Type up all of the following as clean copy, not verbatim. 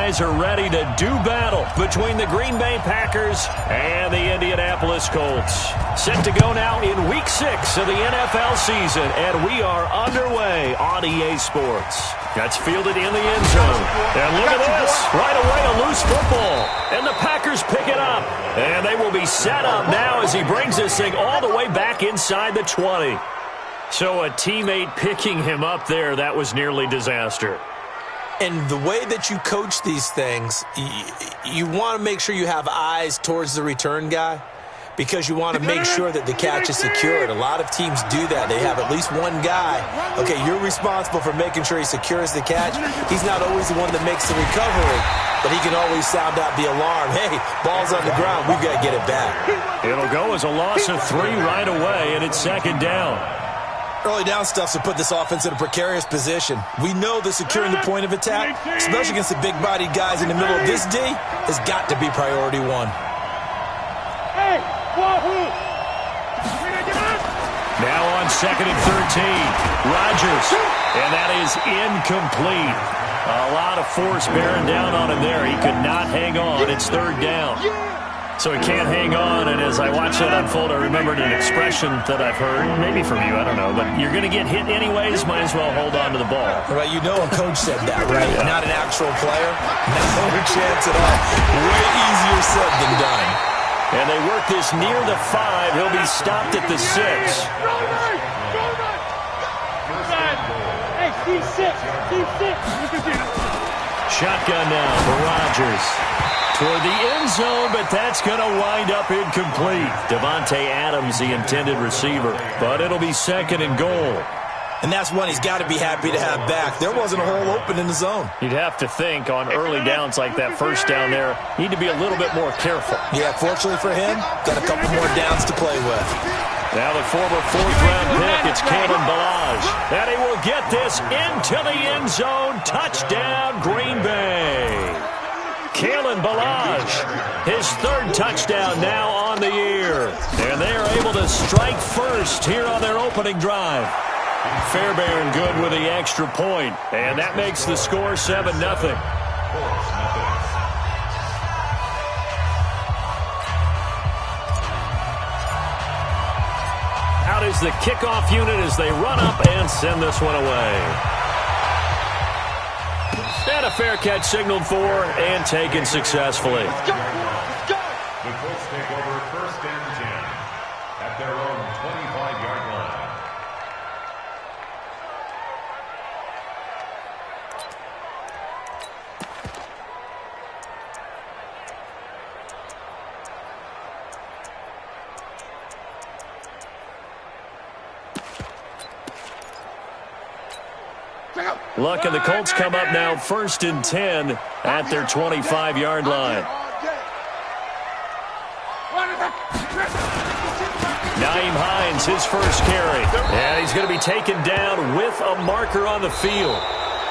guys are ready to do battle between the Green Bay Packers and the Indianapolis Colts. Set to go now in Week 6 of the NFL season, and we are underway on EA Sports. That's fielded in the end zone. And look at this. Right away, a loose football. And the Packers pick it up. And they will be set up now as he brings this thing all the way back inside the 20. So a teammate picking him up there, that was nearly disaster. And the way that you coach these things, you want to make sure you have eyes towards the return guy because you want to make sure that the catch is secured. A lot of teams do that. They have at least one guy. Okay, you're responsible for making sure he secures the catch. He's not always the one that makes the recovery, but he can always sound out the alarm. Hey, ball's on the ground. We've got to get it back. It'll go as a loss of 3 right away, and it's second down. Early down stuff to put this offense in a precarious position. We know that securing the point of attack, especially against the big-bodied guys in the middle of this D, has got to be priority one. Now on 2nd and 13, Rodgers, and that is incomplete. A lot of force bearing down on him there. He could not hang on. It's 3rd down. So he can't hang on, and as I watch that unfold, I remembered an expression that I've heard, maybe from you, I don't know, but you're going to get hit anyways, might as well hold on to the ball. Right, you know a coach said that, right? Yeah. Not an actual player. No chance at all. Way easier said than done. And they work this near the 5. He'll be stopped at the 6. Shotgun now for Rodgers. Toward the end zone, but that's going to wind up incomplete. Devontae Adams, the intended receiver, but it'll be 2nd and goal. And that's one he's got to be happy to have back. There wasn't a hole open in the zone. You'd have to think on early downs like that first down there, need to be a little bit more careful. Yeah, fortunately for him, got a couple more downs to play with. Now the former 4th-round pick, it's Kalen Ballage. And he will get this into the end zone. Touchdown, Green Bay. Kalen Ballage, his 3rd touchdown now on the year. And they are able to strike first here on their opening drive. Fairbairn good with the extra point, and that makes the score 7-0. Out is the kickoff unit as they run up and send this one away. And a fair catch signaled for and taken successfully. The Colts take over 1st and 10 at their own 25-yard line. Luck and the Colts come up now 1st and 10 at their 25-yard line. Nyheim Hines, his first carry. And he's going to be taken down with a marker on the field.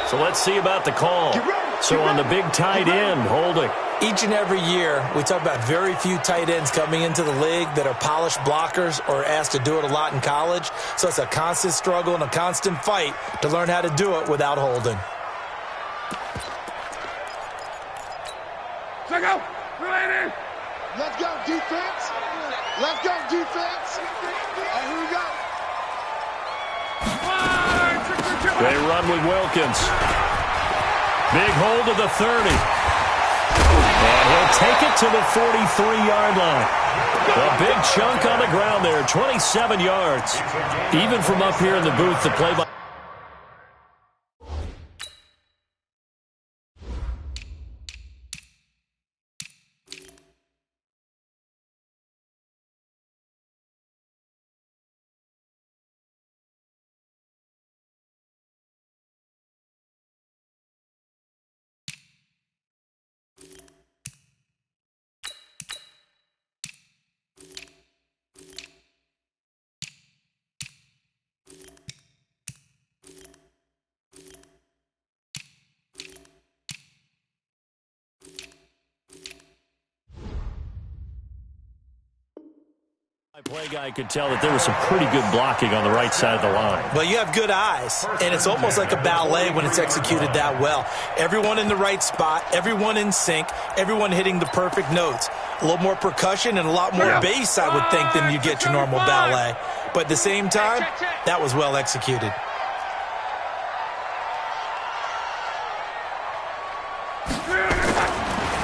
So let's see about the call. So on the big tight end, holding. Each and every year, we talk about very few tight ends coming into the league that are polished blockers or asked to do it a lot in college. So it's a constant struggle and a constant fight to learn how to do it without holding. Let's go, defense. Let's go, defense. Here we go. They run with Wilkins. Big hold of the 30. And he'll take it to the 43-yard line. A big chunk on the ground there, 27 yards. Even from up here in the booth, the play-by... Play guy could tell that there was some pretty good blocking on the right side of the line. Well, you have good eyes, and it's almost like a ballet when it's executed that well. Everyone in the right spot, everyone in sync, everyone hitting the perfect notes. A little more percussion and a lot more bass, I would think, than you get your normal ballet. But at the same time, that was well executed.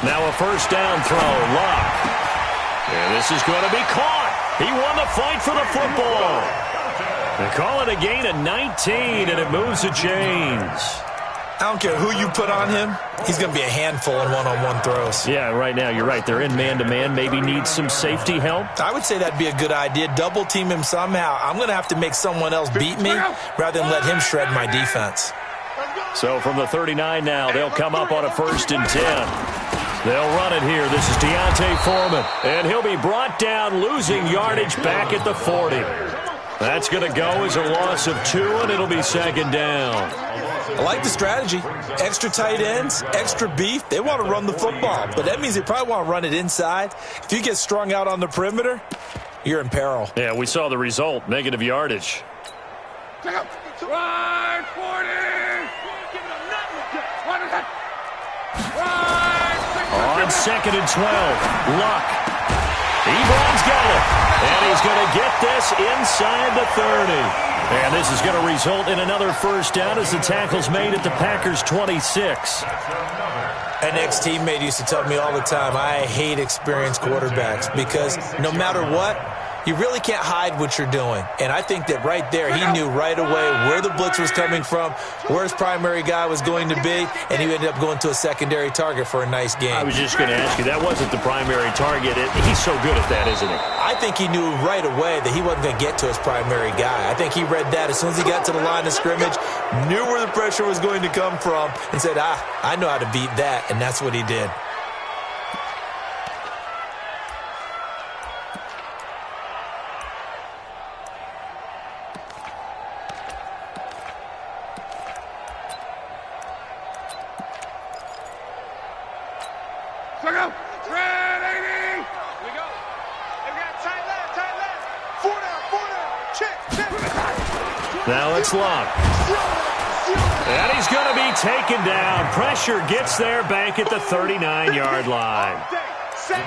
Now a first down throw, Luck. And this is going to be caught. He won the fight for the football. They call it a gain of 19, and it moves the chains. I don't care who you put on him. He's going to be a handful in one-on-one throws. Yeah, right now, you're right. They're in man-to-man. Maybe needs some safety help. I would say that'd be a good idea. Double team him somehow. I'm going to have to make someone else beat me rather than let him shred my defense. So from the 39 now, they'll come up on a 1st and 10. They'll run it here. This is Deontay Foreman. And he'll be brought down, losing yardage back at the 40. That's going to go as a loss of 2, and it'll be 2nd down. I like the strategy. Extra tight ends, extra beef. They want to run the football, but that means they probably want to run it inside. If you get strung out on the perimeter, you're in peril. Yeah, we saw the result, negative yardage. Right, 40! On 2nd and 12, Luck. Ebron's got it, and he's going to get this inside the 30. And this is going to result in another 1st down as the tackle's made at the Packers' 26. An ex-teammate used to tell me all the time, I hate experienced quarterbacks because no matter what, you really can't hide what you're doing. And I think that right there, he knew right away where the blitz was coming from, where his primary guy was going to be, and he ended up going to a secondary target for a nice game. I was just going to ask you, that wasn't the primary target. He's so good at that, isn't he? I think he knew right away that he wasn't going to get to his primary guy. I think he read that as soon as he got to the line of scrimmage, knew where the pressure was going to come from, and said, I know how to beat that, and that's what he did. Now it's Luck. And he's going to be taken down. Pressure gets there back at the 39-yard line.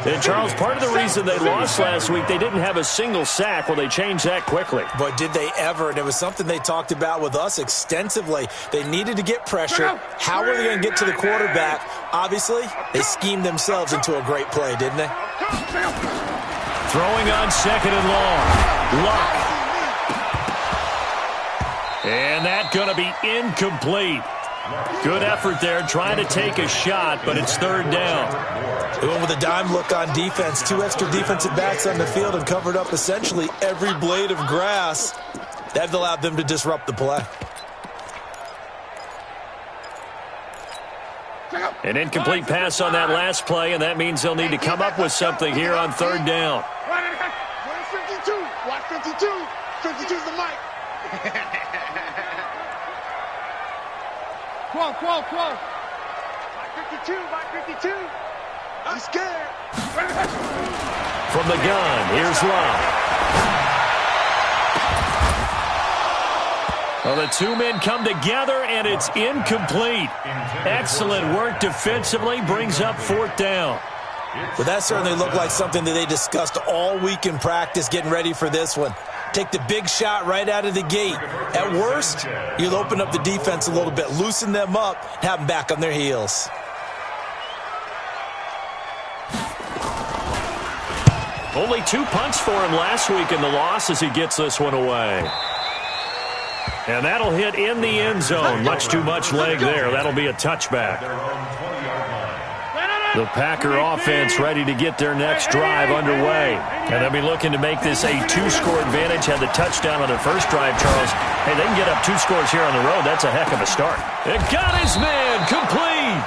And, Charles, part of the reason they lost last week, they didn't have a single sack. Well, they changed that quickly. But did they ever? And it was something they talked about with us extensively. They needed to get pressure. How were they going to get to the quarterback? Obviously, they schemed themselves into a great play, didn't they? Throwing on 2nd and long. Luck. And that's going to be incomplete. Good effort there, trying to take a shot, but it's 3rd down. They went with a dime look on defense. 2 extra defensive backs on the field and covered up essentially every blade of grass. That allowed them to disrupt the play. An incomplete pass on that last play, and that means they'll need to come up with something here on 3rd down. 52. Watch 52. 52's the mic. 12. By 52. I'm scared. From the gun, here's Luck. Well, the 2 men come together, and it's incomplete. Excellent work defensively, brings up 4th down. Well, that certainly looked like something that they discussed all week in practice getting ready for this one. Take the big shot right out of the gate. At worst, you'll open up the defense a little bit, loosen them up, and have them back on their heels. Only 2 punts for him last week in the loss as he gets this one away. And that'll hit in the end zone. Much too much leg there. That'll be a touchback. The Packer offense ready to get their next drive underway. And they'll be looking to make this a 2-score advantage. Had the touchdown on their first drive, Charles. Hey, they can get up 2 scores here on the road. That's a heck of a start. It got his man complete.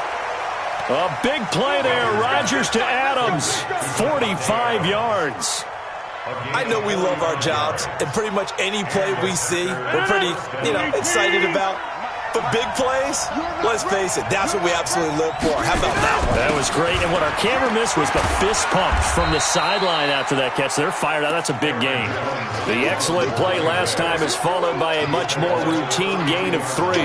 A big play there. Rodgers to Adams. 45 yards. I know we love our jobs, and pretty much any play we see, we're pretty, excited about. But big plays, let's face it, that's what we absolutely live for. How about that one? That was great. And what our camera missed was the fist pump from the sideline after that catch. They're fired out. That's a big gain. The excellent play last time is followed by a much more routine gain of 3.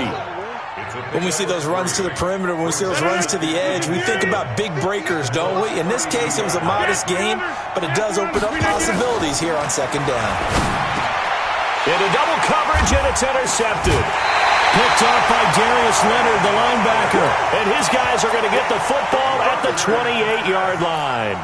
When we see those runs to the perimeter, when we see those runs to the edge, we think about big breakers, don't we? In this case, it was a modest gain, but it does open up possibilities here on second down. Into double coverage, and it's intercepted. Picked off by Darius Leonard, the linebacker. And his guys are going to get the football at the 28-yard line.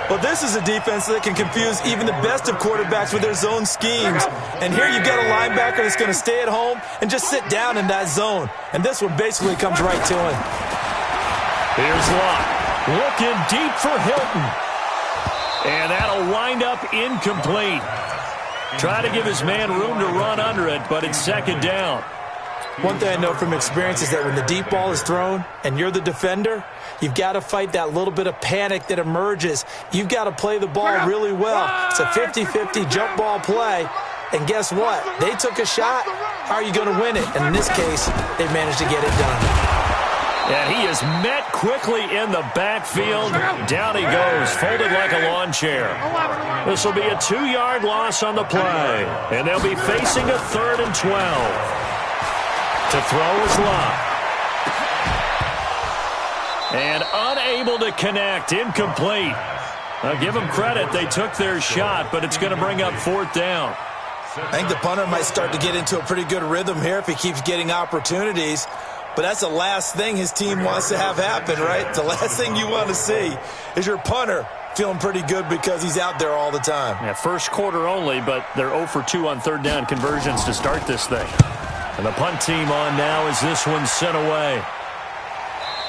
Well, this is a defense that can confuse even the best of quarterbacks with their zone schemes. And here you've got a linebacker that's going to stay at home and just sit down in that zone. And this one basically comes right to him. Here's Locke. Looking deep for Hilton. And that'll wind up incomplete. Try to give his man room to run under it, but it's second down. One thing I know from experience is that when the deep ball is thrown and you're the defender, you've got to fight that little bit of panic that emerges. You've got to play the ball really well. It's a 50-50 jump ball play. And guess what? They took a shot. How are you going to win it? And in this case, they managed to get it done. And he is met quickly in the backfield. Down he goes, folded like a lawn chair. This will be a 2-yard loss on the play. And they'll be facing a 3rd and 12. To throw is Locke. And unable to connect, incomplete. I'll give them credit. They took their shot, but it's going to bring up 4th down. I think the punter might start to get into a pretty good rhythm here if he keeps getting opportunities. But that's the last thing his team wants to have happen, right? The last thing you want to see is your punter feeling pretty good because he's out there all the time. Yeah, first quarter only, but they're 0 for 2 on 3rd down conversions to start this thing. And the punt team on now as this one's sent away.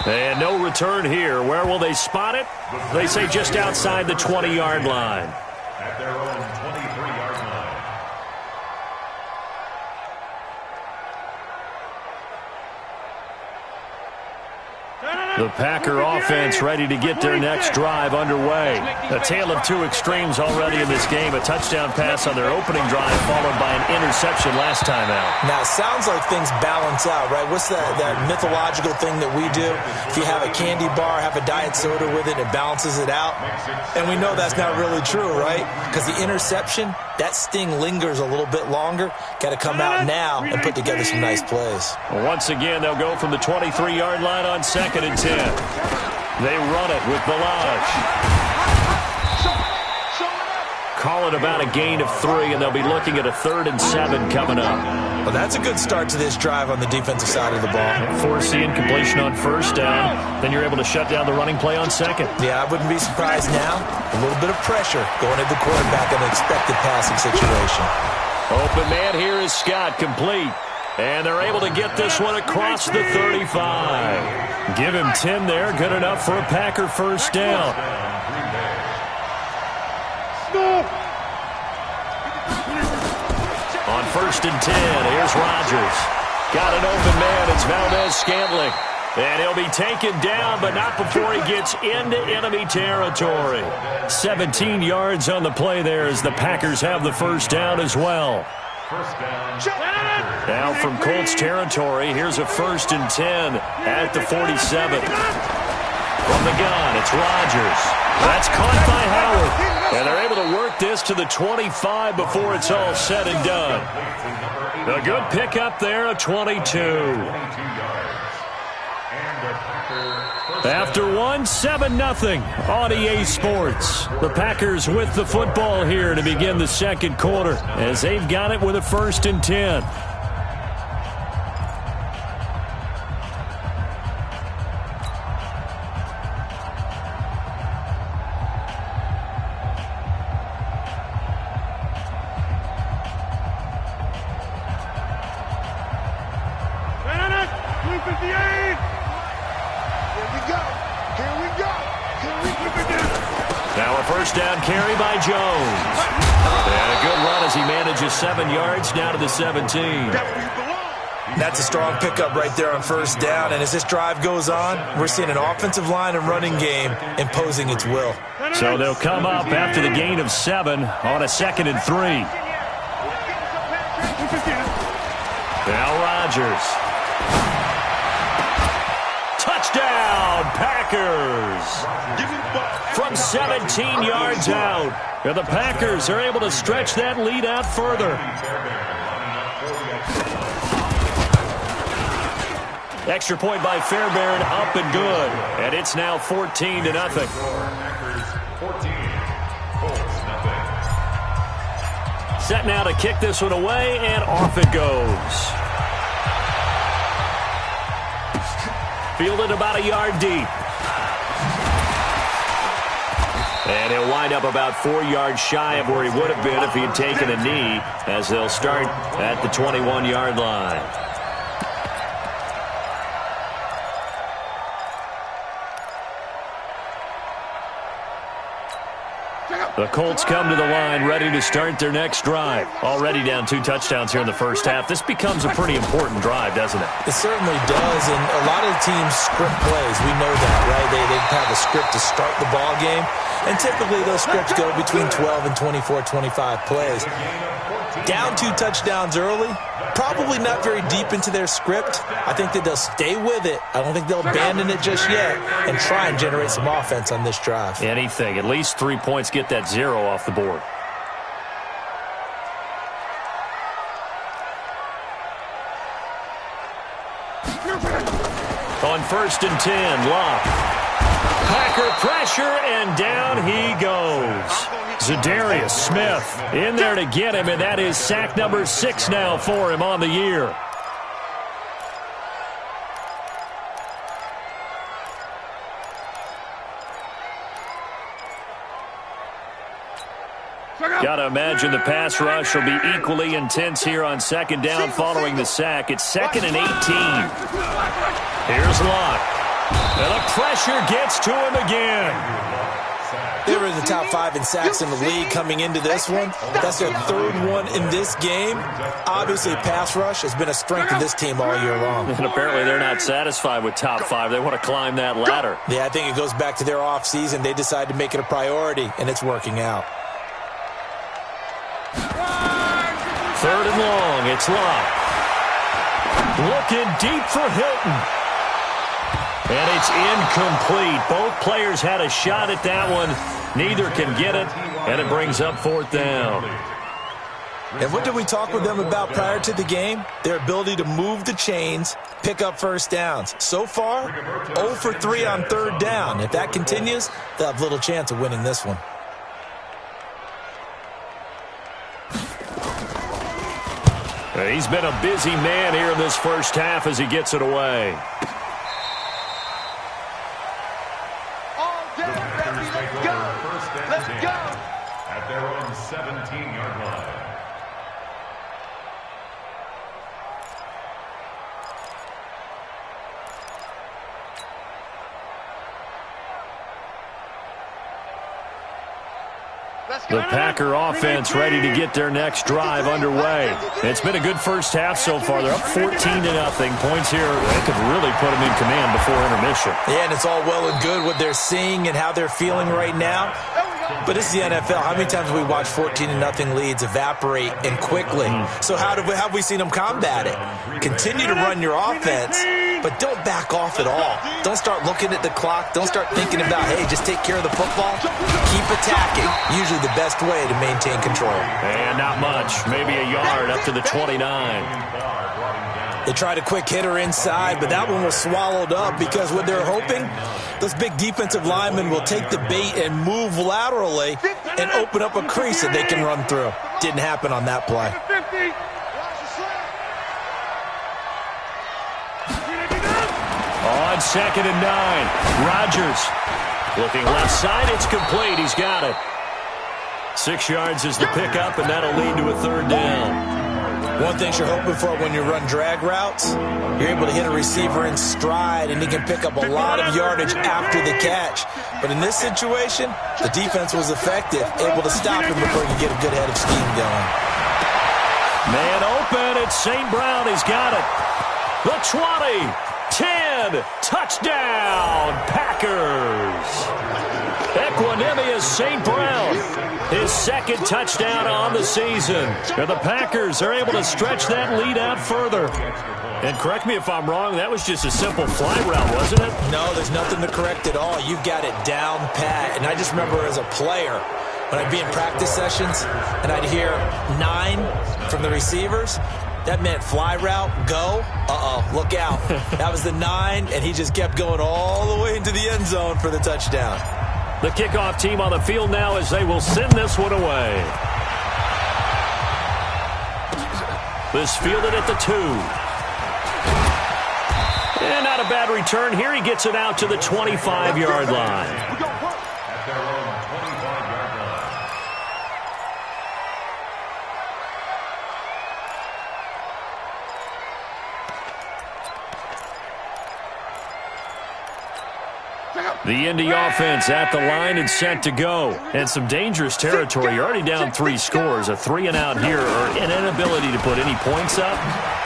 And no return here. Where will they spot it? They say just outside the 20-yard line. At their own 23-yard line. The Packer offense ready to get their next drive underway. A tale of 2 extremes already in this game. A touchdown pass on their opening drive followed by an interception last time out. Now, it sounds like things balance out, right? What's that mythological thing that we do? If you have a candy bar, have a diet soda with it, it balances it out. And we know that's not really true, right? Because the interception, that sting lingers a little bit longer. Got to come out now and put together some nice plays. Well, once again, they'll go from the 23-yard line on 2nd and 10. They run it with Balaj. Call it about a gain of 3, and they'll be looking at a 3rd and 7 coming up. Well, that's a good start to this drive on the defensive side of the ball. Force the incompletion on 1st down. Then you're able to shut down the running play on 2nd. Yeah, I wouldn't be surprised now. A little bit of pressure going at the quarterback in an expected passing situation. Open man here is Scott, complete. And they're able to get this one across the 35. Give him 10 there, good enough for a Packer 1st down. On 1st and 10, here's Rodgers. Got an open man, it's Valdez-Scantling. And he'll be taken down, but not before he gets into enemy territory. 17 yards on the play there as the Packers have the 1st down as well. Now from Colts territory, here's a 1st and 10 at the 47. From the gun, it's Rodgers. That's caught by Howard. And they're able to work this to the 25 before it's all said and done. A good pickup there, a 22. After 7-0 on EA Sports. The Packers with the football here to begin the 2nd quarter as they've got it with a 1st and 10. Now a 1st down carry by Jones. And a good run as he manages 7 yards down to the 17. That's a strong pickup right there on 1st down. And as this drive goes on, we're seeing an offensive line and running game imposing its will. So they'll come up after the gain of 7 on a 2nd and 3. Now Rodgers. Touchdown, Packers. From 17 yards out. And the Packers are able to stretch that lead out further. Extra point by Fairbairn, up and good. And it's now 14-0. Set now to kick this one away, and off it goes. Fielded about a yard deep. And he'll wind up about 4 yards shy of where he would have been if he had taken a knee, as they'll start at the 21-yard line. The Colts come to the line ready to start their next drive. Already down 2 touchdowns here in the first half. This becomes a pretty important drive, doesn't it? It certainly does, and a lot of the teams script plays. We know that, right? They have a script to start the ball game, and typically those scripts go between 12 and 24, 25 plays. Down 2 touchdowns early, probably not very deep into their script. I think that they'll stay with it. I don't think they'll abandon it just yet and try and generate some offense on this drive. Anything. At least 3 points, get that 0 off the board. On 1st and 10, Locke. Packer pressure, and down he goes. Zadarius Smith in there to get him, and that is sack number 6 now for him on the year. Got to imagine the pass rush will be equally intense here on 2nd down following the sack. It's 2nd and 18. Here's Locke. And the pressure gets to him again. They were in the top 5 in sacks in the league coming into this one. That's their 3rd one in this game. Obviously, pass rush has been a strength of this team all year long. And apparently they're not satisfied with top 5. They want to climb that ladder. Yeah, I think it goes back to their offseason. They decided to make it a priority, and it's working out. 3rd and long. It's Locke. Looking deep for Hilton. And it's incomplete. Both players had a shot at that one. Neither can get it, and it brings up 4th down. And what did we talk with them about prior to the game? Their ability to move the chains, pick up first downs. So far, 0 for 3 on 3rd down. If that continues, they'll have little chance of winning this one. He's been a busy man here in this first half as he gets it away. Let's go. At their own 17-yard line. The Packer offense ready to get their next drive underway. It's been a good first half so far. They're up 14-0. Points here, they could really put them in command before intermission. Yeah, and it's all well and good what they're seeing and how they're feeling right now. But it's the NFL. How many times have we watched 14-0 leads evaporate and quickly? So how have we seen them combat it? Continue to run your offense, but don't back off at all. Don't start looking at the clock. Don't start thinking about, hey, just take care of the football. Keep attacking. Usually the best way to maintain control. And not much. Maybe a yard up to the 29. They tried a quick hitter inside, but that one was swallowed up because what they're hoping, those big defensive linemen will take the bait and move laterally and open up a crease that they can run through. Didn't happen on that play. On 2nd and 9, Rodgers looking left side. It's complete. He's got it. 6 yards is the pickup, and that'll lead to a 3rd down. One thing you're hoping for when you run drag routes, you're able to hit a receiver in stride, and he can pick up a lot of yardage after the catch. But in this situation, the defense was effective, able to stop him before you get a good head of steam going. Man open. It's St. Brown. He's got it. The 20, 10, touchdown, Packers. Equanimous St. Brown, his second touchdown on the season. And the Packers are able to stretch that lead out further. And correct me if I'm wrong, that was just a simple fly route, wasn't it? No, there's nothing to correct at all. You've got it down pat. And I just remember as a player, when I'd be in practice sessions and I'd hear 9 from the receivers, that meant fly route, go. Look out. That was the 9, and he just kept going all the way into the end zone for the touchdown. The kickoff team on the field now as they will send this one away. This fielded at the 2. And not a bad return here. He gets it out to the 25-yard line. At their own 25-yard line. The Indy offense at the line and set to go. And some dangerous territory. You're already down 3 scores. A 3-and-out here or an inability to put any points up.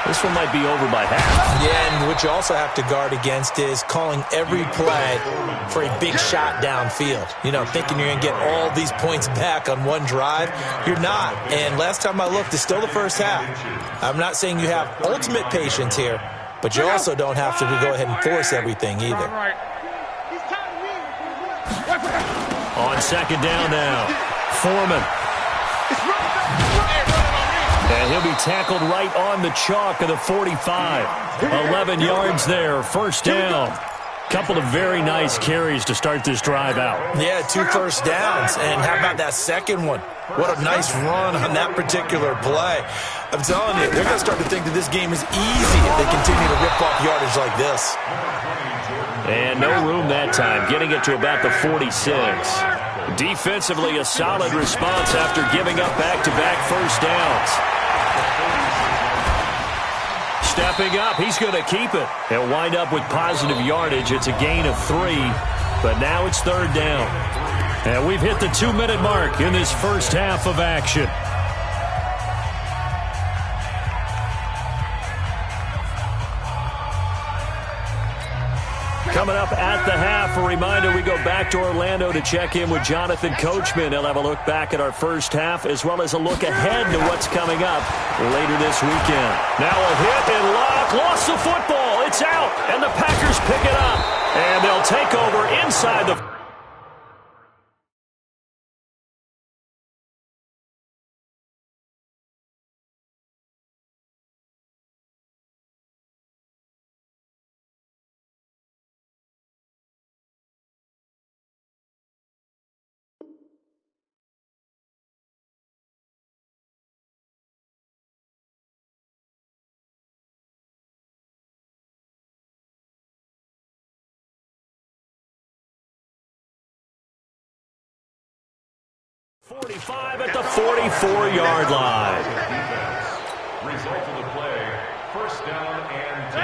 This one might be over by half. Yeah, and what you also have to guard against is calling every play for a big shot downfield. You know, thinking you're going to get all these points back on one drive. You're not. And last time I looked, it's still the first half. I'm not saying you have ultimate patience here, but you also don't have to go ahead and force everything either. On second down now, Foreman. And he'll be tackled right on the chalk of the 45. 11 yards there, first down. Couple of very nice carries to start this drive out. Yeah, 2 first downs. And how about that second one? What a nice run on that particular play. I'm telling you, they're going to start to think that this game is easy if they continue to rip off yardage like this. And no room that time, getting it to about the 46. Defensively, a solid response after giving up back-to-back first downs. Stepping up, he's going to keep it. He'll wind up with positive yardage. It's a gain of 3, but now it's third down. And we've hit the 2-minute mark in this first half of action. Coming up at the half, a reminder, we go back to Orlando to check in with Jonathan Coachman. He'll have a look back at our first half as well as a look ahead to what's coming up later this weekend. Now a hit and lock, lost the football. It's out, and the Packers pick it up. And they'll take over inside the... .45 at the 44-yard line. Result of the play, first down and 10.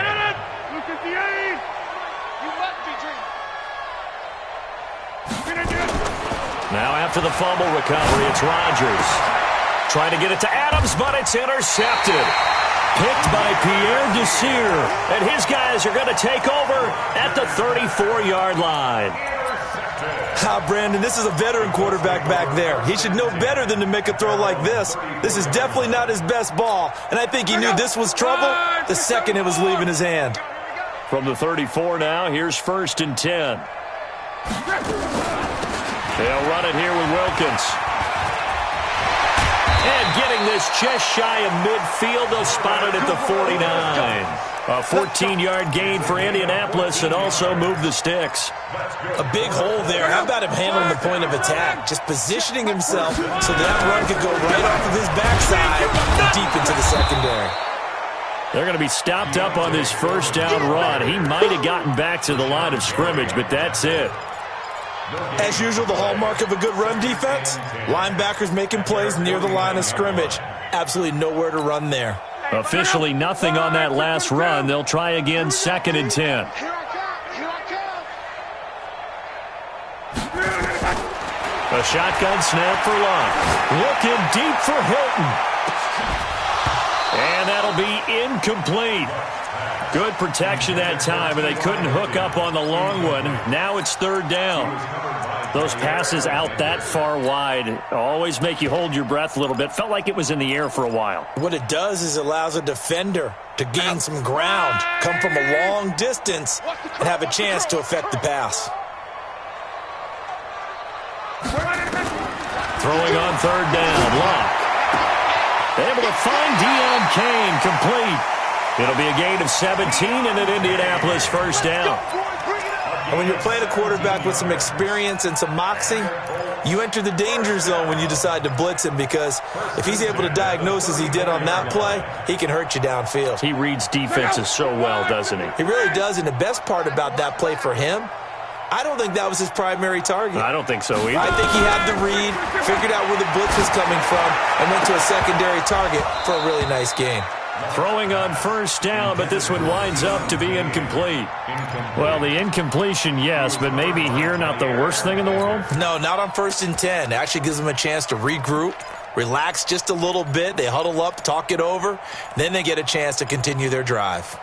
Look at the aid. You must be dreaming. Now after the fumble recovery, it's Rodgers. Trying to get it to Adams, but it's intercepted. Picked by Pierre Desir. And his guys are going to take over at the 34-yard line. Brandon, this is a veteran quarterback back there. He should know better than to make a throw like this. This is definitely not his best ball, and I think he knew this was trouble the second it was leaving his hand. From the 34 now, here's first and 10. They'll run it here with Wilkins. And getting this just shy of midfield, they'll spot it at the 49. A 14-yard gain for Indianapolis and also move the sticks. A big hole there. How about him handling the point of attack? Just positioning himself so that run could go right off of his backside deep into the secondary. They're going to be stopped up on this first down run. He might have gotten back to the line of scrimmage, but that's it. As usual, the hallmark of a good run defense, linebackers making plays near the line of scrimmage. Absolutely nowhere to run there. Officially nothing on that last run. They'll try again, second and 10. Here I come. A shotgun snap for Locke. Looking deep for Hilton. And that'll be incomplete. Good protection that time, and they couldn't hook up on the long one. Now it's third down. Those passes out that far wide always make you hold your breath a little bit. Felt like it was in the air for a while. What it does is it allows a defender to gain some ground, come from a long distance, and have a chance to affect the pass. Throwing on third down, Locke. Able to find Deion Kane, complete. It'll be a gain of 17 and an Indianapolis first down. And when you're playing a quarterback with some experience and some moxie, you enter the danger zone when you decide to blitz him, because if he's able to diagnose as he did on that play, he can hurt you downfield. He reads defenses so well, doesn't he? He really does, and the best part about that play for him, I don't think that was his primary target. I don't think so either. I think he had the read, figured out where the blitz was coming from, and went to a secondary target for a really nice gain. Throwing on first down, but this one winds up to be incomplete. Well, the incompletion, yes, but maybe here not the worst thing in the world? No, not on 1st and 10. It actually gives them a chance to regroup, relax just a little bit. They huddle up, talk it over. Then they get a chance to continue their drive.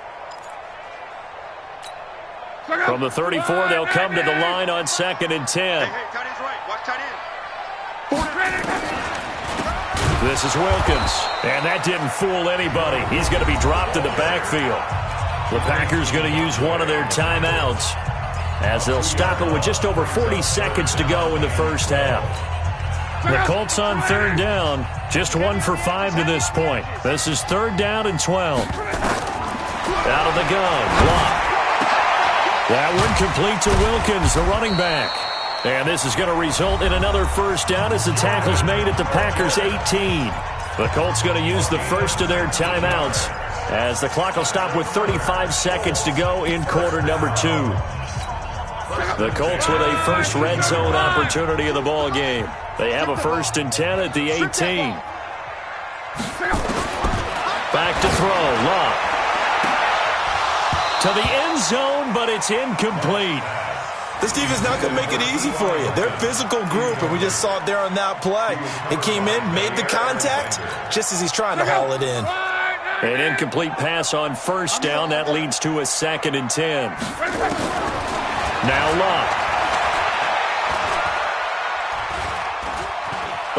From the 34, they'll come to the line on 2nd and 10. Hey, tight end's right. Watch tight end. This is Wilkins, and that didn't fool anybody. He's going to be dropped in the backfield. The Packers going to use one of their timeouts as they'll stop it with just over 40 seconds to go in the first half. The Colts on third down, just 1 for 5 to this point. This is third down and 12. Out of the gun, block. That one complete to Wilkins, the running back. And this is going to result in another first down as the tackle's made at the Packers' 18. The Colts going to use the first of their timeouts as the clock will stop with 35 seconds to go in quarter number 2. The Colts with a first red zone opportunity of the ball game. They have a 1st and 10 at the 18. Back to throw, Locke. To the end zone, but it's incomplete. This defense is not going to make it easy for you. They're a physical group, and we just saw it there on that play. It came in, made the contact, just as he's trying to haul it in. An incomplete pass on first down. That leads to a 2nd and 10. Now Locke.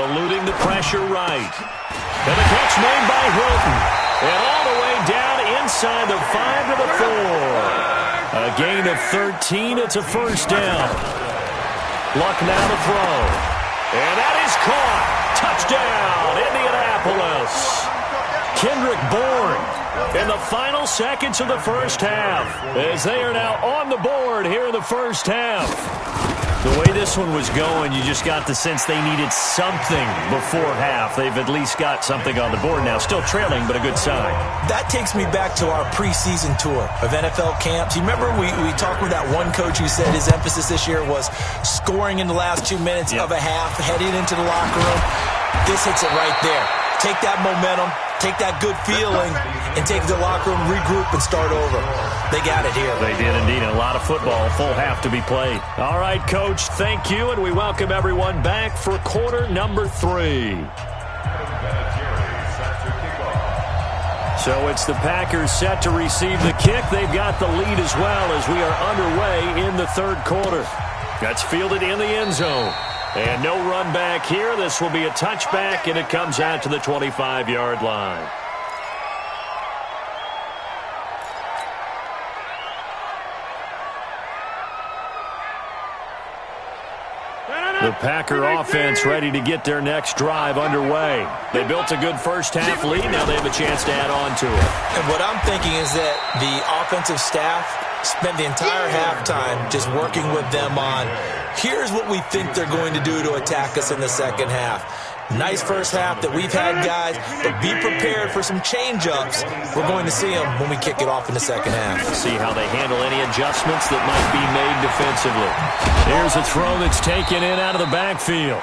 Eluding the pressure right. And a catch made by Hilton. And all the way down inside the 5 to the 4. A gain of 13. It's a first down. Luck now to throw. And that is caught. Touchdown, Indianapolis. Kendrick Bourne in the final seconds of the first half as they are now on the board here in the first half. The way this one was going, you just got the sense they needed something before half. They've at least got something on the board now. Still trailing, but a good sign. That takes me back to our preseason tour of NFL camps. You remember we talked with that one coach who said his emphasis this year was scoring in the last 2 minutes of a half, heading into the locker room. This hits it right there. Take that momentum, take that good feeling, and take it to the locker room, regroup, and start over. They got it here. They did indeed. A lot of football, full half to be played. All right, Coach, thank you, and we welcome everyone back for quarter number 3. So it's the Packers set to receive the kick. They've got the lead as well as we are underway in the third quarter. That's fielded in the end zone. And no run back here. This will be a touchback, and it comes out to the 25-yard line. The Packer offense ready to get their next drive underway. They built a good first half lead. Now they have a chance to add on to it. And what I'm thinking is that the offensive staff spent the entire halftime just working with them on, here's what we think they're going to do to attack us in the second half. Nice first half that we've had, guys, but be prepared for some change-ups. We're going to see them when we kick it off in the second half. See how they handle any adjustments that might be made defensively. Here's a throw that's taken in out of the backfield.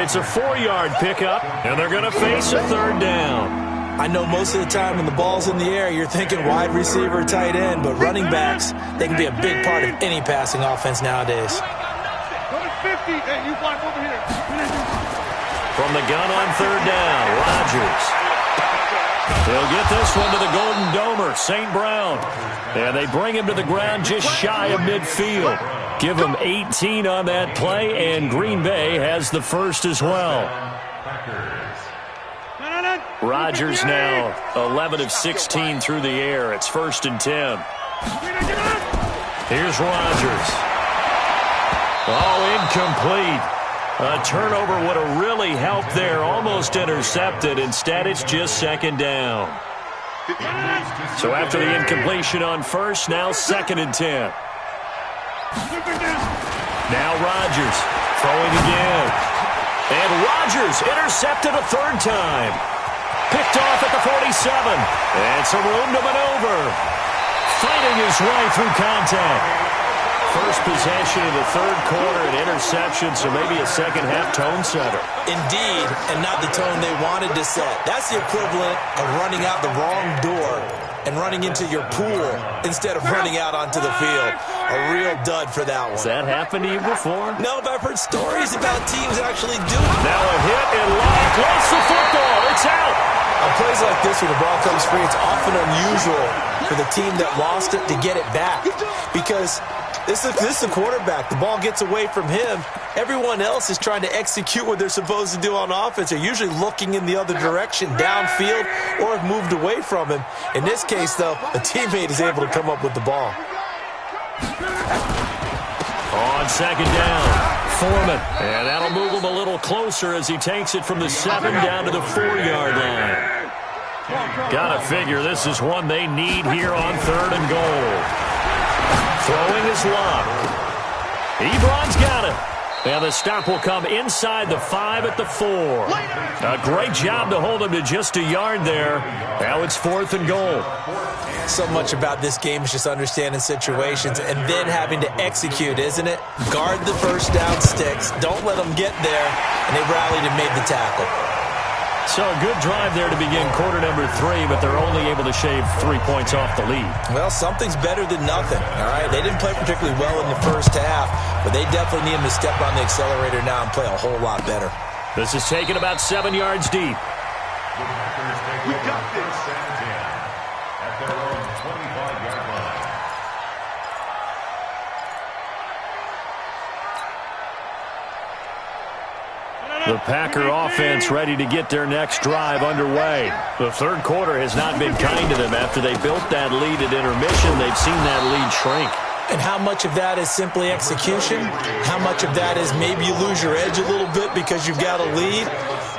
It's a 4-yard pickup, and they're going to face a third down. I know most of the time when the ball's in the air, you're thinking wide receiver, tight end, but running backs, they can be a big part of any passing offense nowadays. Number 50, hey, you block over here. From the gun on third down, Rodgers. He'll get this one to the Golden Domer, St. Brown. And they bring him to the ground just shy of midfield. Give him 18 on that play, and Green Bay has the first as well. Rodgers now 11 of 16 through the air. It's 1st and 10. Here's Rodgers. Oh, incomplete. A turnover would have really helped there. Almost intercepted. Instead, it's just 2nd down. So after the incompletion on first, now 2nd and 10. Now Rodgers throwing again. And Rodgers intercepted a 3rd time. Picked off at the 47. And some room to maneuver. Fighting his way through contact. First possession of the 3rd quarter, an interception, so maybe a second-half tone setter. Indeed, and not the tone they wanted to set. That's the equivalent of running out the wrong door and running into your pool instead of running out onto the field. A real dud for that one. Has that happened to you before? No, but I've heard stories about teams actually doing it. Now a hit and lock. Lost the football. It's out. On plays like this, when the ball comes free, it's often unusual for the team that lost it to get it back. Because this is the quarterback. The ball gets away from him. Everyone else is trying to execute what they're supposed to do on offense. They're usually looking in the other direction, downfield, or have moved away from him. In this case, though, a teammate is able to come up with the ball. On 2nd down, Foreman. And that'll move him a little closer as he takes it from the 7 down to the 4-yard line. Gotta figure this is one they need here on 3rd and goal. Throwing is locked. Ebron's got it. And the stop will come inside the 5 at the 4. A great job to hold him to just a yard there. Now it's 4th and goal. So much about this game is just understanding situations and then having to execute, isn't it? Guard the first down sticks. Don't let them get there. And they rallied and made the tackle. So a good drive there to begin quarter number 3, but they're only able to shave 3 points off the lead. Well, something's better than nothing, all right? They didn't play particularly well in the first half, but they definitely need them to step on the accelerator now and play a whole lot better. This is taken about 7 yards deep. We got this. At their own 25-yard line. The Packer offense ready to get their next drive underway. The 3rd quarter has not been kind to them. After they built that lead at intermission, they've seen that lead shrink. And how much of that is simply execution? How much of that is maybe you lose your edge a little bit because you've got a lead?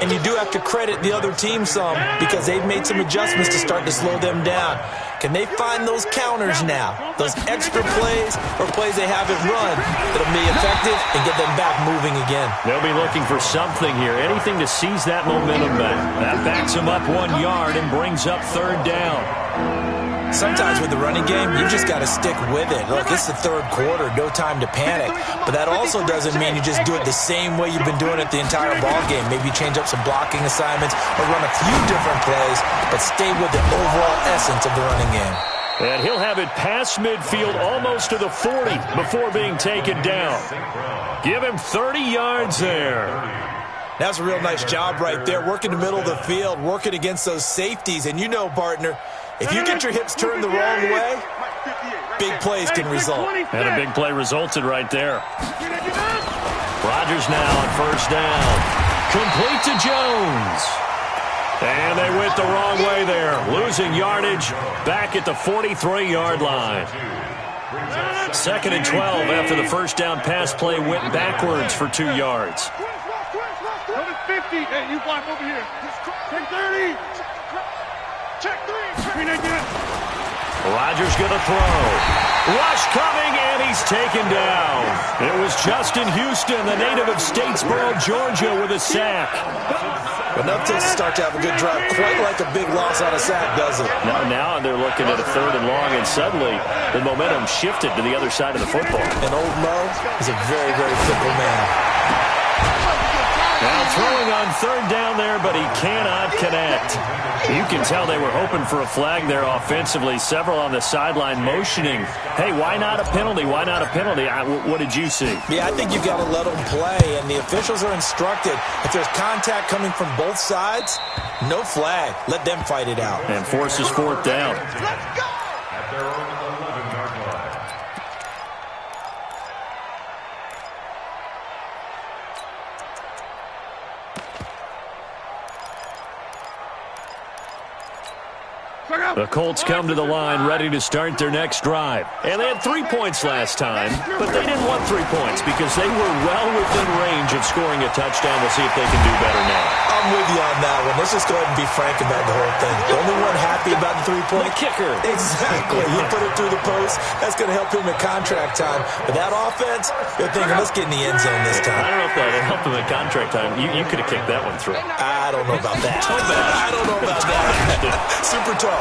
And you do have to credit the other team some because they've made some adjustments to start to slow them down. Can they find those counters now? Those extra plays or plays they haven't run that'll be effective and get them back moving again? They'll be looking for something here, anything to seize that momentum back. That backs them up 1 yard and brings up 3rd down. Sometimes with the running game, you just got to stick with it. Look, it's the 3rd quarter, no time to panic. But that also doesn't mean you just do it the same way you've been doing it the entire ball game. Maybe change up some blocking assignments or run a few different plays, but stay with the overall essence of the running game. And he'll have it past midfield almost to the 40 before being taken down. Give him 30 yards there. That's a real nice job right there, working the middle of the field, working against those safeties. And you know, partner, if you get your hips turned the wrong way, big plays can result. And a big play resulted right there. Rodgers now on 1st down. Complete to Jones. And they went the wrong way there, losing yardage back at the 43-yard line. 2nd and 12 after the 1st down pass play went backwards for 2 yards. 50. Hey, you block over here. Check 30. Check 3. Rodgers going to throw. Rush coming, and he's taken down. It was Justin Houston, the native of Statesboro, Georgia, with a sack. Enough to start to have a good drive. Quite like a big loss on a sack, does it? Now they're looking at a 3rd and long, and suddenly the momentum shifted to the other side of the football. And old Mo is a very, very fickle man. Now throwing on third down there, but he cannot connect. You can tell they were hoping for a flag there offensively. Several on the sideline motioning, hey, why not a penalty? Why not a penalty? What did you see? Yeah, I think you've got to let them play, and the officials are instructed. If there's contact coming from both sides, no flag. Let them fight it out. And forces fourth down. Let's go! At their own 11-yard line. The Colts come to the line ready to start their next drive. And they had 3 points last time, but they didn't want 3 points because they were well within range of scoring a touchdown. We'll see if they can do better now. I'm with you on that one. Let's just go ahead and be frank about the whole thing. The only one happy about the 3-point? The kicker. Exactly. He put it through the post. That's going to help him at contract time. But that offense, they're thinking, let's get in the end zone this time. I don't know if that helped him at contract time. You could have kicked that one through. I don't know about that. I don't know about that. Super tall.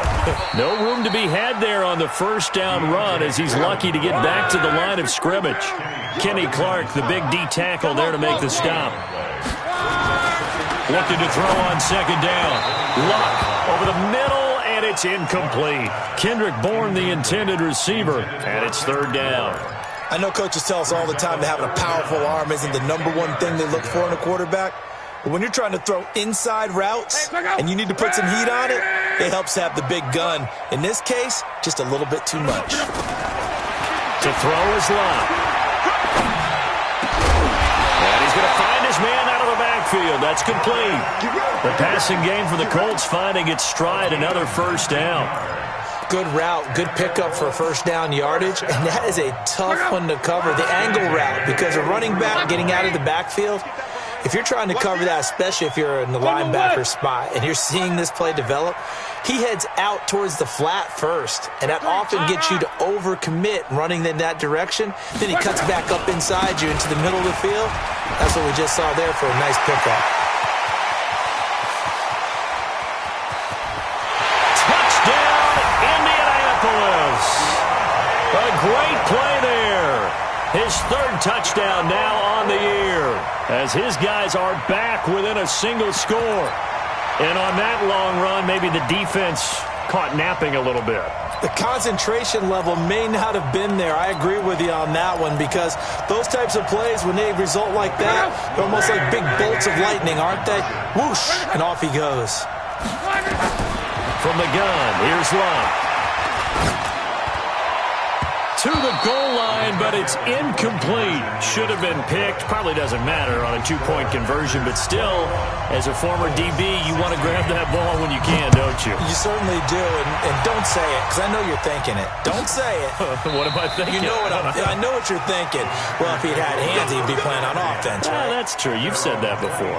No room to be had there on the first down run as he's lucky to get back to the line of scrimmage. Kenny Clark, the big D tackle there to make the stop. Looking to throw on second down. Luck over the middle, and it's incomplete. Kendrick Bourne, the intended receiver, and it's third down. I know coaches tell us all the time that having a powerful arm isn't the number one thing they look for in a quarterback. But when you're trying to throw inside routes and you need to put some heat on it, it helps to have the big gun. In this case, just a little bit too much. To throw is Luck. And he's going to find his man out of the backfield. That's complete. The passing game for the Colts finding its stride, another first down. Good route, good pickup for first down yardage, and that is a tough one to cover. The angle route, because a running back getting out of the backfield, if you're trying to cover that, especially if you're in the linebacker spot and you're seeing this play develop, he heads out towards the flat first, and that often gets you to overcommit running in that direction. Then he cuts back up inside you into the middle of the field. That's what we just saw there for a nice pickup. Touchdown, Indianapolis. A great play there. His third touchdown now on the year as his guys are back within a single score. And on that long run, maybe the defense caught napping a little bit. The concentration level may not have been there. I agree with you on that one because those types of plays, when they result like that, they're almost like big bolts of lightning, aren't they? Whoosh, and off he goes. From the gun, here's Luck. To the goal line, but it's incomplete. Should have been picked. Probably doesn't matter on a two-point conversion, but still, as a former DB, you want to grab that ball when you can, don't you? You certainly do, and don't say it, because I know you're thinking it. Don't say it. What am I thinking? You know what I know what you're thinking. Well, if he'd had hands, he'd be playing on offense, right? That's true. You've said that before.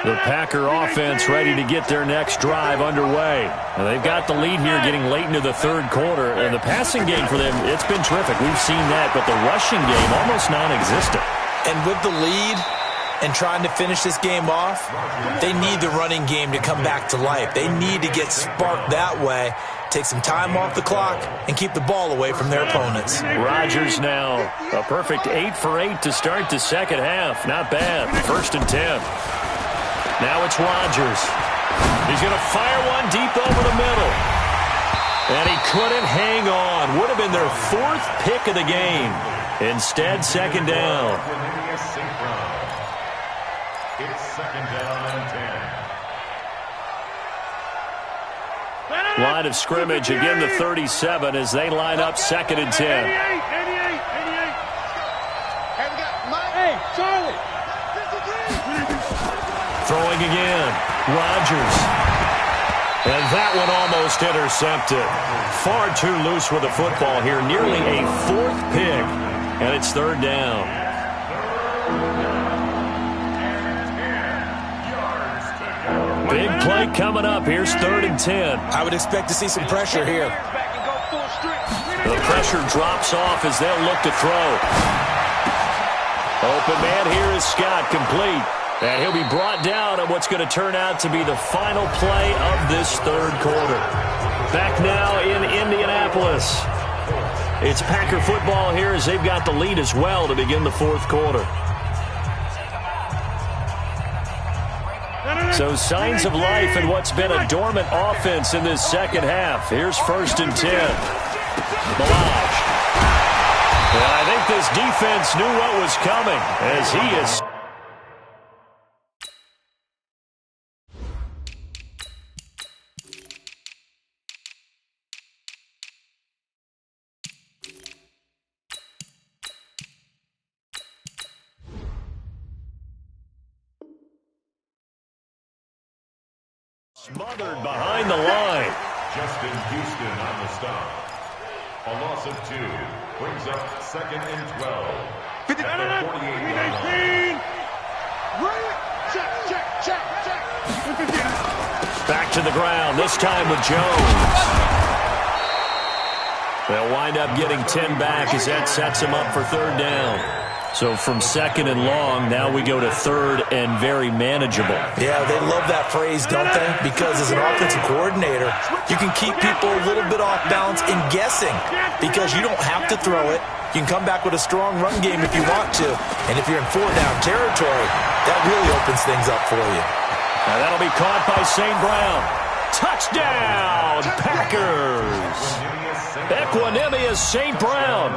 The Packer offense ready to get their next drive underway. And they've got the lead here getting late into the third quarter. And the passing game for them, it's been terrific. We've seen that, but the rushing game almost non-existent. And with the lead and trying to finish this game off, they need the running game to come back to life. They need to get sparked that way, take some time off the clock, and keep the ball away from their opponents. Rodgers now a perfect 8 for 8 to start the second half. Not bad. 1st and 10. Now it's Rodgers. He's going to fire one deep over the middle. And he couldn't hang on. Would have been their 4th pick of the game. Instead, second down. It's second down and 10. Line of scrimmage, again the 37 as they line up 2nd and 10. 88. Hey, Charlie. Throwing again, Rodgers. And that one almost intercepted. Far too loose with the football here. Nearly a 4th pick. And it's 3rd down. Big play coming up. Here's 3rd and 10. I would expect to see some pressure here. The pressure drops off as they'll look to throw. Open man here is Scott, complete. And he'll be brought down at what's going to turn out to be the final play of this third quarter. Back now in Indianapolis. It's Packer football here as they've got the lead as well to begin the fourth quarter. So signs of life in what's been a dormant offense in this second half. Here's 1st and 10. Balaj. And I think this defense knew what was coming as he is. Smothered behind the line. Justin Houston on the stop. A loss of 2 brings up 2nd and 12. At the 48-yard line. Back to the ground, this time with Jones. They'll wind up getting 10 back as that sets them up for 3rd down. So from 2nd and long, now we go to 3rd and very manageable. Yeah, they love that phrase, don't they? Because as an offensive coordinator, you can keep people a little bit off balance and guessing because you don't have to throw it. You can come back with a strong run game if you want to. And if you're in 4-down territory, that really opens things up for you. Now that'll be caught by St. Brown. Touchdown, Packers! Equanimous St. Brown.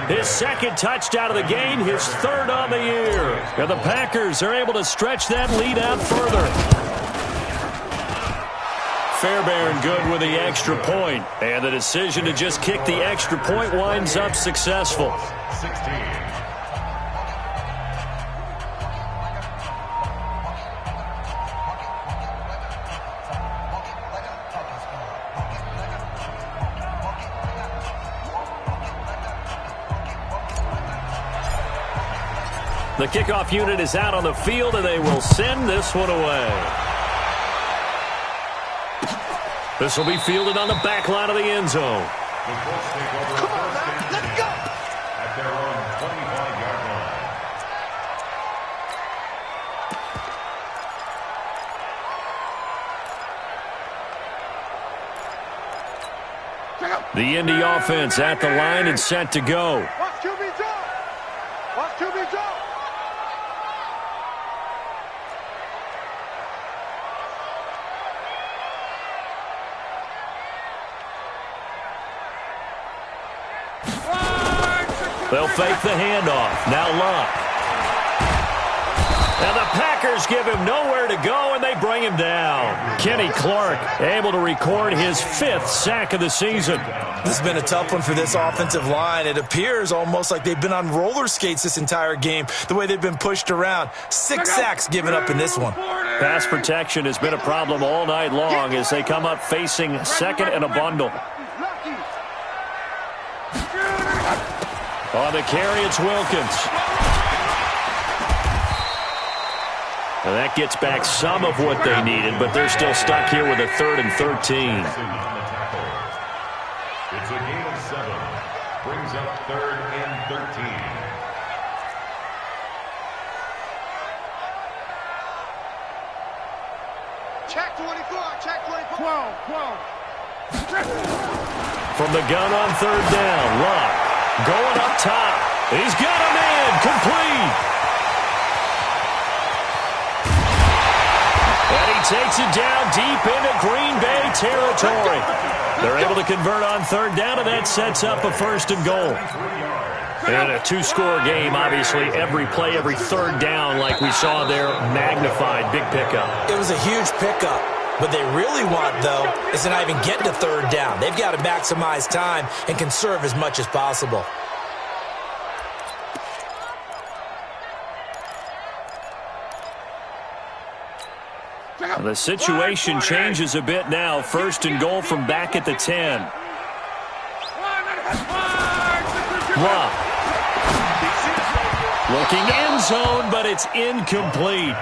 His 2nd touchdown of the game, his 3rd on the year. And the Packers are able to stretch that lead out further. Fairbairn good with the extra point. And the decision to just kick the extra point winds up successful. 16. The kickoff unit is out on the field, and they will send this one away. This will be fielded on the back line of the end zone. The Colts take over 1st and 10 at their own 25-yard line. The Indy offense at the line and set to go. Watch QB jump. Watch QB jump. They'll fake the handoff. Now Luck. And the Packers give him nowhere to go, and they bring him down. Kenny Clark able to record his 5th sack of the season. This has been a tough one for this offensive line. It appears almost like they've been on roller skates this entire game, the way they've been pushed around. 6 sacks given up in this one. Pass protection has been a problem all night long as they come up facing 2nd and a bundle. On the carry, it's Wilkins. And that gets back some of what they needed, but they're still stuck here with a 3rd and 13. It's a gain of 7. Brings up 3rd and 13. Check 24. Check 24. 12. From the gun on 3rd down, Luck. Going up top. He's got him in. Complete. And he takes it down deep into Green Bay territory. They're able to convert on 3rd down, and that sets up a 1st and goal. And a 2-score game, obviously, every play, every 3rd down, like we saw there, magnified. Big pickup. It was a huge pickup. What they really want, though, is to not even get to 3rd down. They've got to maximize time and conserve as much as possible. The situation changes a bit now. 1st and goal from back at the 10. Luck. Looking end zone, but it's incomplete.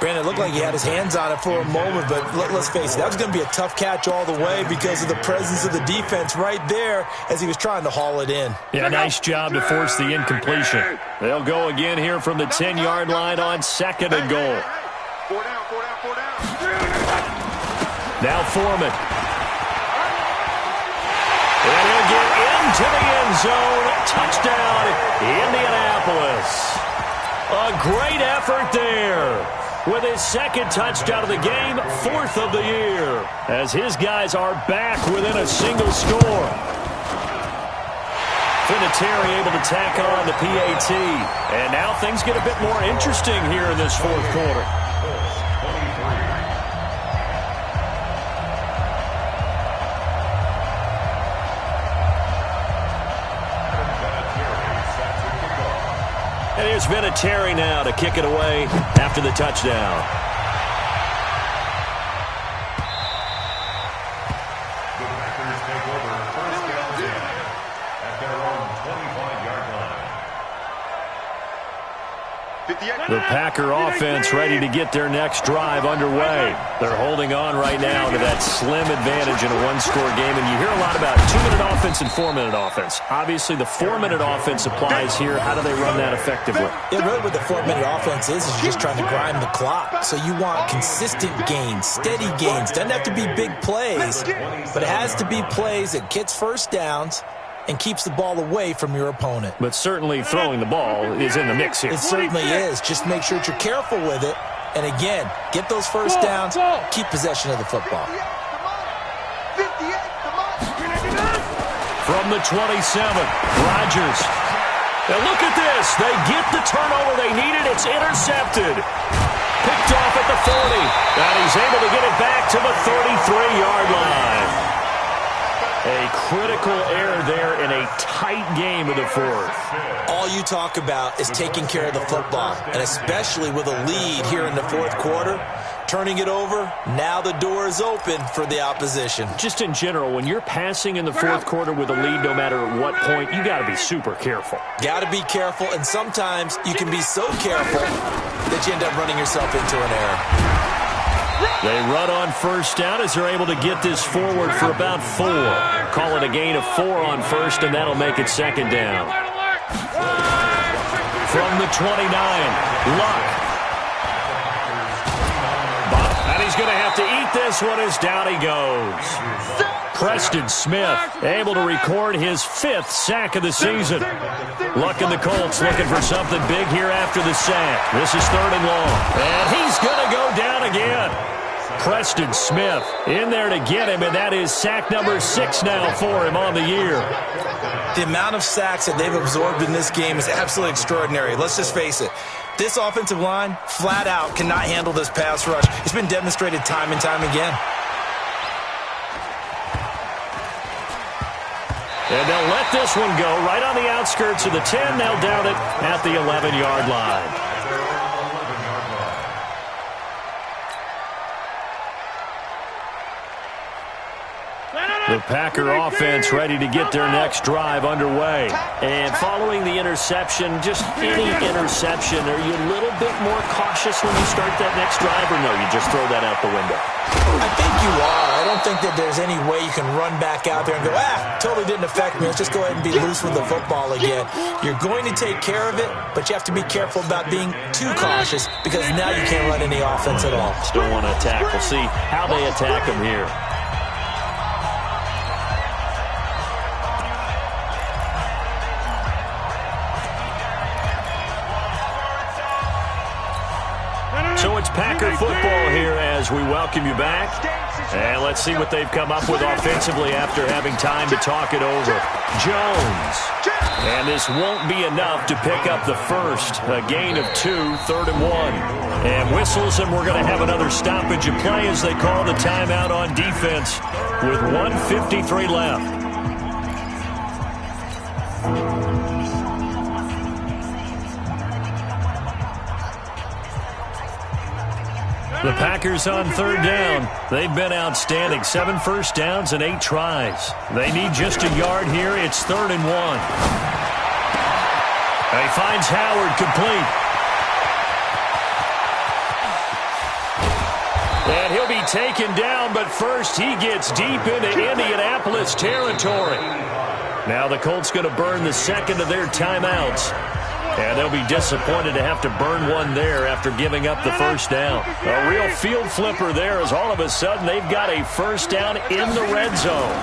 Brandon, it looked like he had his hands on it for a moment, but let's face it, that was going to be a tough catch all the way because of the presence of the defense right there as he was trying to haul it in. Yeah, nice job to force the incompletion. They'll go again here from the 10-yard line on 2nd and goal. 4 down. Now Foreman. And he'll get into the end zone. Touchdown, Indianapolis. A great effort there. With his second touchdown of the game, 4th of the year, as his guys are back within a single score. Vinatieri able to tack on the PAT. And now things get a bit more interesting here in this 4th quarter. And here's Vinatieri now to kick it away after the touchdown. The Packers take over first down at their own 25-yard line. The Packer offense ready to get their next drive underway. They're holding on right now to that slim advantage in a one-score game. And you hear a lot about 2-minute offense and 4-minute offense. Obviously, the 4-minute offense applies here. How do they run that effectively? Yeah, really what the 4-minute offense is you're just trying to grind the clock. So you want consistent gains, steady gains. Doesn't have to be big plays, but it has to be plays that gets first downs and keeps the ball away from your opponent. But certainly throwing the ball is in the mix here. It certainly is. Just make sure that you're careful with it. And again, get those first downs, keep possession of the football. From the 27, Rodgers. Now look at this. They get the turnover they needed. It's intercepted. Picked off at the 40. And he's able to get it back to the 33-yard line. A critical error there in a tight game of the 4th. All you talk about is taking care of the football, and especially with a lead here in the 4th quarter, turning it over, now the door is open for the opposition. Just in general, when you're passing in the 4th quarter with a lead, no matter at what point, you got to be super careful. Got to be careful, and sometimes you can be so careful that you end up running yourself into an error. They run on first down as they're able to get this forward for about 4. Call it a gain of 4 on first, and that'll make it second down. From the 29, Luck. And he's going to have to eat this one as down he goes. Preston Smith able to record his 5th sack of the season. Luck and the Colts looking for something big here after the sack. This is 3rd and long. And he's going to go down again. Preston Smith in there to get him, and that is sack number 6 now for him on the year. The amount of sacks that they've absorbed in this game is absolutely extraordinary. Let's just face it. This offensive line, flat out, cannot handle this pass rush. It's been demonstrated time and time again. And they'll let this one go right on the outskirts of the 10. They'll down it at the 11-yard line. The Packer offense ready to get their next drive underway. And following the interception, just any interception, are you a little bit more cautious when you start that next drive, or no, you just throw that out the window? I think you are. I don't think that there's any way you can run back out there and go, totally didn't affect me. Let's just go ahead and be loose with the football again. You're going to take care of it, but you have to be careful about being too cautious because now you can't run any offense at all. Still want to attack. We'll see how they attack them here. So it's Packer football here as we welcome you back. And let's see what they've come up with offensively after having time to talk it over. Jones. And this won't be enough to pick up the first. A gain of 2, 3rd and 1. And whistles, and we're going to have another stoppage of play as they call the timeout on defense with 1:53 left. The Packers on 3rd down. They've been outstanding. 7 first downs and 8 tries. They need just a yard here. It's 3rd and 1. He finds Howard complete. And he'll be taken down, but first he gets deep into Indianapolis territory. Now the Colts going to burn the second of their timeouts. And they'll be disappointed to have to burn one there after giving up the first down. A real field flipper there as all of a sudden they've got a first down in the red zone.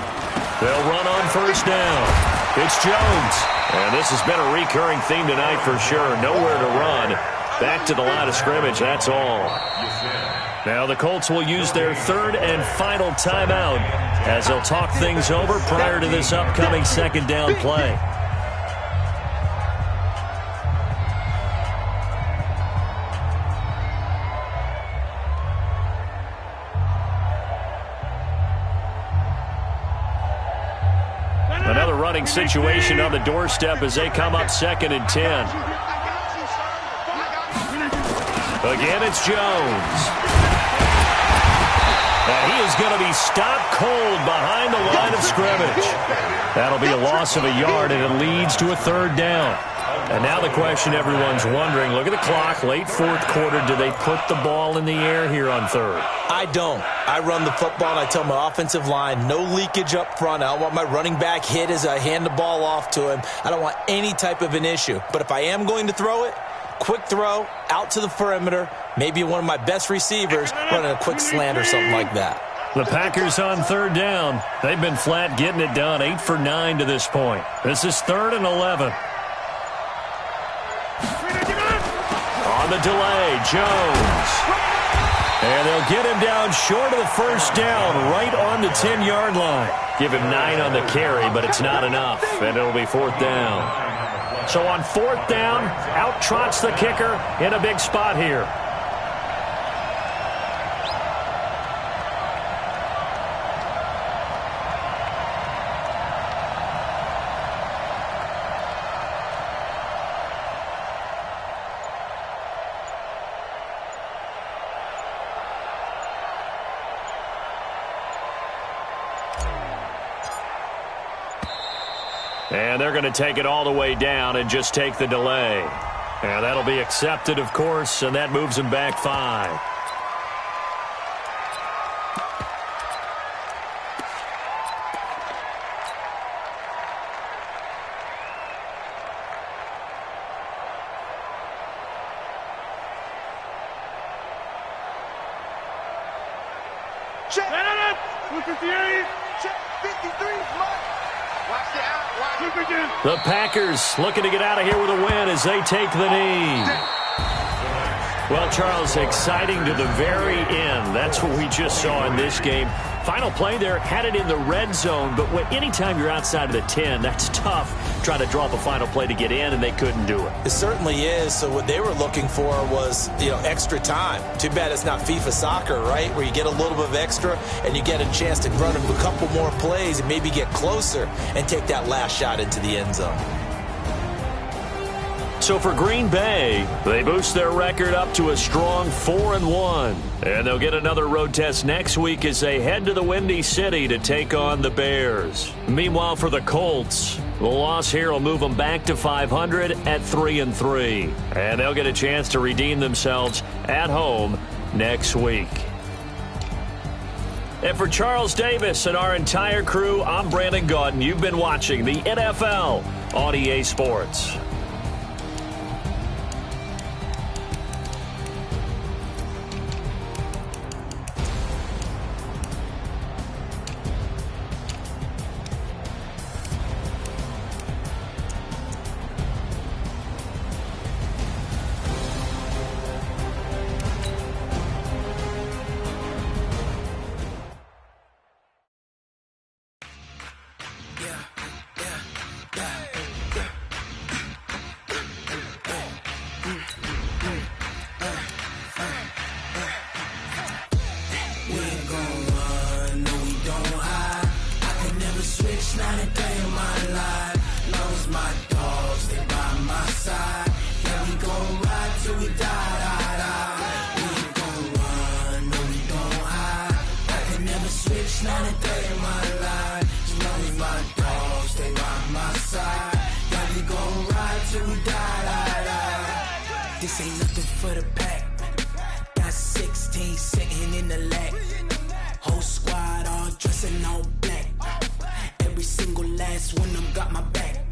They'll run on first down. It's Jones. And this has been a recurring theme tonight for sure. Nowhere to run. Back to the line of scrimmage, that's all. Now the Colts will use their third and final timeout as they'll talk things over prior to this upcoming second down play. Another running situation on the doorstep as they come up 2nd and 10. Again, it's Jones. And he is going to be stopped cold behind the line of scrimmage. That'll be a loss of a yard, and it leads to a 3rd down. And now the question everyone's wondering, look at the clock, late 4th quarter, do they put the ball in the air here on 3rd? I don't. I run the football, and I tell my offensive line, no leakage up front. I don't want my running back hit as I hand the ball off to him. I don't want any type of an issue. But if I am going to throw it, quick throw, out to the perimeter, maybe one of my best receivers running a quick slant or something like that. The Packers on 3rd down. They've been flat getting it done, 8 for 9 to this point. This is 3rd and 11. On the delay, Jones. And they'll get him down short of the 1st down, right on the 10-yard line. Give him 9 on the carry, but it's not enough, and it'll be 4th down. So on 4th down, out trots the kicker in a big spot here. And they're going to take it all the way down and just take the delay. And that'll be accepted, of course, and that moves them back 5. Check. 258. Check. 53. Watch the out. The Packers looking to get out of here with a win as they take the knee. Well, Charles, exciting to the very end. That's what we just saw in this game. Final play there, had it in the red zone, but anytime you're outside of the 10, that's tough trying to draw up a final play to get in, and they couldn't do it. It certainly is. So what they were looking for was, extra time. Too bad it's not FIFA soccer, right, where you get a little bit of extra and you get a chance to run a couple more plays and maybe get closer and take that last shot into the end zone. So for Green Bay, they boost their record up to a strong 4-1. And they'll get another road test next week as they head to the Windy City to take on the Bears. Meanwhile, for the Colts, the loss here will move them back to 500 at 3-3. And they'll get a chance to redeem themselves at home next week. And for Charles Davis and our entire crew, I'm Brandon Gaudin. You've been watching the NFL on EA Sports. This ain't nothing for the pack. Got 16 sitting in the lap. Whole squad all dressing all black. Every single last one of them got my back.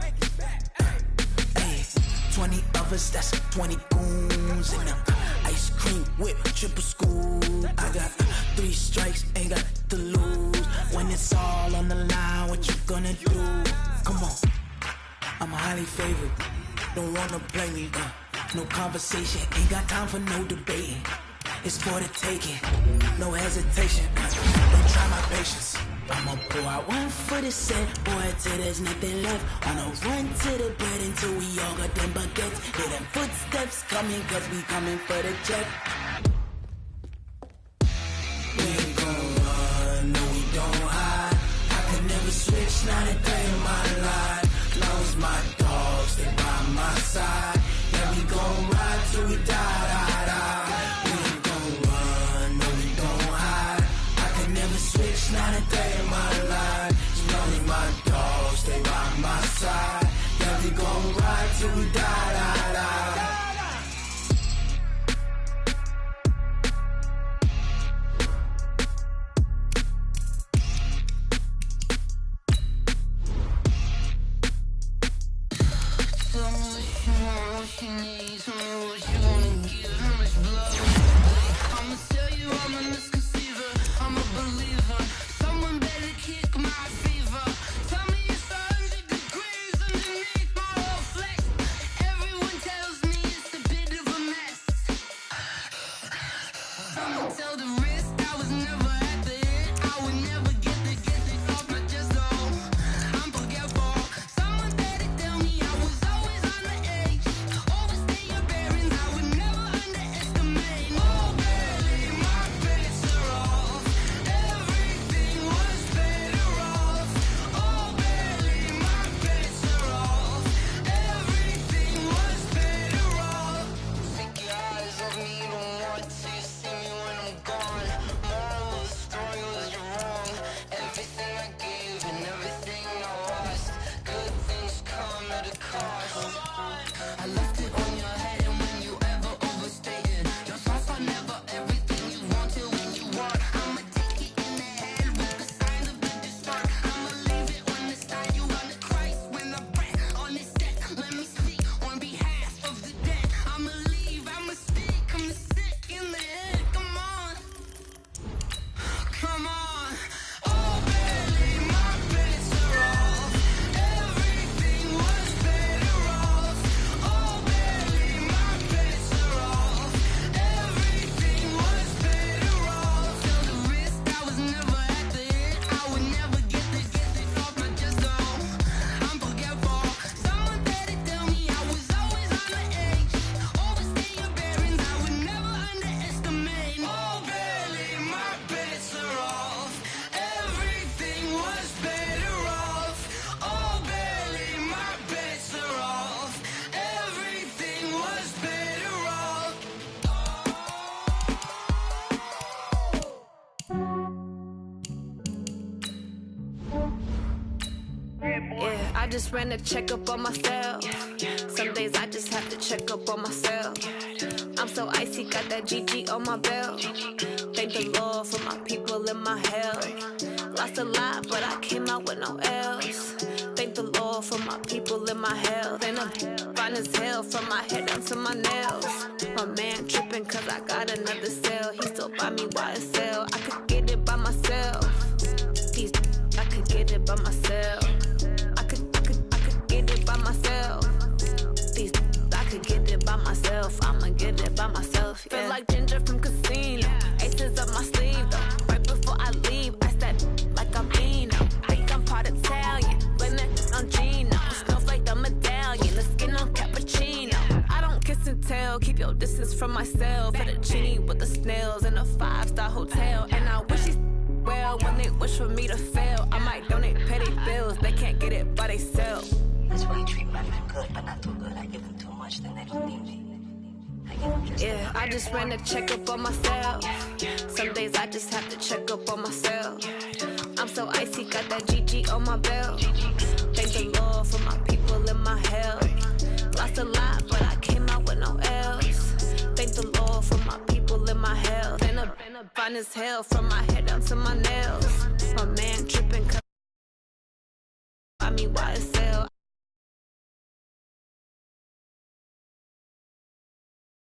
Hey, 20 of us, that's 20 goons in them. Ice cream whip, triple scoop. I got 3 strikes, ain't got to lose. When it's all on the line, what you gonna do? Come on. I'm highly favored. Don't wanna play me, no conversation. Ain't got time for no debating. It's for the taking, no hesitation. Don't try my patience. I'ma pour out one for the set, boy, till there's nothing left. On a run to the bed until we all got them baguettes. Hear them footsteps coming, cause we coming for the check. We ain't gon' run, no we don't hide. I could never switch, not a day in my life. Long as my dogs, they by my side. Yeah, we gon' ride till we die, die, die. We ain't gon' run, no we don't hide. I could never switch, not a day in my life. As long as my dogs, stay by my side. Yeah, we gon' ride till we die, die, die. I just ran a checkup on myself. Some days I just have to check up on myself. I'm so icy, got that GG on my belt. Thank the Lord for my people and my health. Lost a lot, but I came out with no L's. Thank the Lord for my people and my health. And I'm fine as hell from my head down to my nails. My man tripping cause I got another cell. He still buy me YSL. I could get it by myself. I could get it by myself. I could get it by myself. I could get it by myself. I'ma get it by myself. Yeah. Feel like Ginger from Casino. Aces up my sleeve though. Right before I leave, I step like I'm Eno. Think I'm part Italian. Blame it on Gino. Snowflake the medallion. The skin on cappuccino. I don't kiss and tell. Keep your distance from myself. For the genie with the snails in a 5-star hotel. And I wish he's well when they wish for me to fail. I might donate petty bills. They can't get it by themselves. That's why you treat women good, but not too good. I give them too much, then they don't need me. I give them just yeah, I just ran a checkup on myself. Some days I just have to check up on myself. I'm so icy, got that GG on my belt. Thank the Lord for my people and my health. Lost a lot, but I came out with no L's. Thank the Lord for my people and my health. And I'm fine as hell from my head down to my nails. My man tripping cause I mean why it's